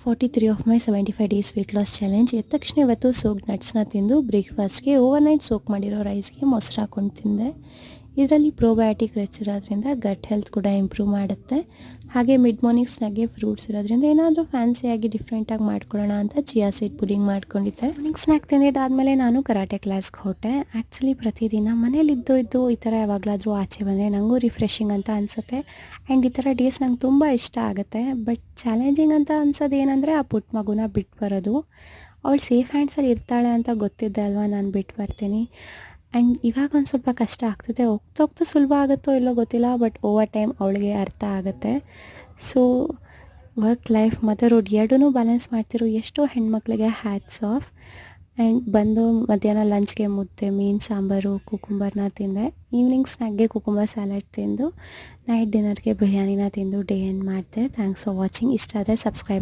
43 of my 75 days weight loss challenge. ಎದ್ದ ತಕ್ಷಣ ಇವತ್ತು ಸೋಕ್ ನಟ್ಸ್ನ ತಿಂದು ಬ್ರೇಕ್ಫಾಸ್ಟ್ಗೆ ಓವರ್ನೈಟ್ ಸೋಕ್ ಮಾಡಿರೋ ರೈಸ್ಗೆ ಮೊಸರು ಹಾಕ್ಕೊಂಡು ತಿಂದೆ. ಇದರಲ್ಲಿ ಪ್ರೋಬಯೋಟಿಕ್ ರಿಚ್ ಇರೋದ್ರಿಂದ ಗಟ್ ಹೆಲ್ತ್ ಕೂಡ ಇಂಪ್ರೂವ್ ಮಾಡುತ್ತೆ. ಹಾಗೆ ಮಿಡ್ ಮಾರ್ನಿಂಗ್ ಸ್ನಾಕ್ಗೆ ಫ್ರೂಟ್ಸ್ ಇರೋದ್ರಿಂದ ಏನಾದರೂ ಫ್ಯಾನ್ಸಿಯಾಗಿ ಡಿಫ್ರೆಂಟಾಗಿ ಮಾಡ್ಕೊಳ್ಳೋಣ ಅಂತ ಚಿಯಾ ಸೀಡ್ ಪುಡಿಂಗ್ ಮಾಡ್ಕೊಂಡಿದ್ದೆ. ಮಾರ್ನಿಂಗ್ ಸ್ನ್ಯಾಕ್ ತಿಂದಿದ್ದಾದಮೇಲೆ ನಾನು ಕರಾಟೆ ಕ್ಲಾಸ್ಗೆ ಹೊರಟೆ. ಆ್ಯಕ್ಚುಲಿ ಪ್ರತಿದಿನ ಮನೇಲಿದ್ದು ಈ ಥರ ಯಾವಾಗಲಾದರೂ ಆಚೆ ಬಂದರೆ ನನಗೂ ರಿಫ್ರೆಶಿಂಗ್ ಅಂತ ಅನಿಸುತ್ತೆ. ಆ್ಯಂಡ್ ಈ ಥರ ಡೇಸ್ ನಂಗೆ ತುಂಬ ಇಷ್ಟ ಆಗುತ್ತೆ. ಬಟ್ ಚಾಲೆಂಜಿಂಗ್ ಅಂತ ಅನ್ಸೋದು ಏನಂದರೆ ಆ ಪುಟ್ಟ ಮಗುನ ಬಿಟ್ಟು ಬರೋದು. ಅವಳು ಸೇಫ್ ಹ್ಯಾಂಡ್ಸಲ್ಲಿ ಇರ್ತಾಳೆ ಅಂತ ಗೊತ್ತಿದ್ದೆ ಅಲ್ವಾ, ನಾನು ಬಿಟ್ಟು ಬರ್ತೀನಿ. ಆ್ಯಂಡ್ ಇವಾಗ ಒಂದು ಸ್ವಲ್ಪ ಕಷ್ಟ ಆಗ್ತದೆ. ಹೋಗ್ತಾ ಸುಲಭ ಆಗುತ್ತೋ ಇಲ್ಲೋ ಗೊತ್ತಿಲ್ಲ, ಬಟ್ ಓವರ್ ಟೈಮ್ ಅವಳಿಗೆ ಅರ್ಥ ಆಗುತ್ತೆ. ಸೊ ವರ್ಕ್ ಲೈಫ್ ಮದರ್ಹುಡ್ ಎರಡೂ ಬ್ಯಾಲೆನ್ಸ್ ಮಾಡ್ತಿರೋ ಎಷ್ಟೋ ಹೆಣ್ಮಕ್ಳಿಗೆ ಹ್ಯಾಟ್ಸ್ ಆಫ್. ಆ್ಯಂಡ್ ಬಂದು ಮಧ್ಯಾಹ್ನ ಲಂಚ್ಗೆ ಮುದ್ದೆ, ಮೀನು ಸಾಂಬಾರು, ಕುಕುಂಬರ್ನ ತಿಂದೆ. ಈವ್ನಿಂಗ್ ಸ್ನ್ಯಾಕ್ಗೆ ಕುಕುಂಬರ್ ಸ್ಯಾಲಡ್ ತಿಂದು, ನೈಟ್ ಡಿನ್ನರ್ಗೆ ಬಿರಿಯಾನಿನ ತಿಂದು ಡೇ ಎಂಡ್ ಮಾಡಿದೆ. Thanks for watching. ಇಷ್ಟ ಆದರೆ ಸಬ್ಸ್ಕ್ರೈಬ್ ಮಾಡಿ.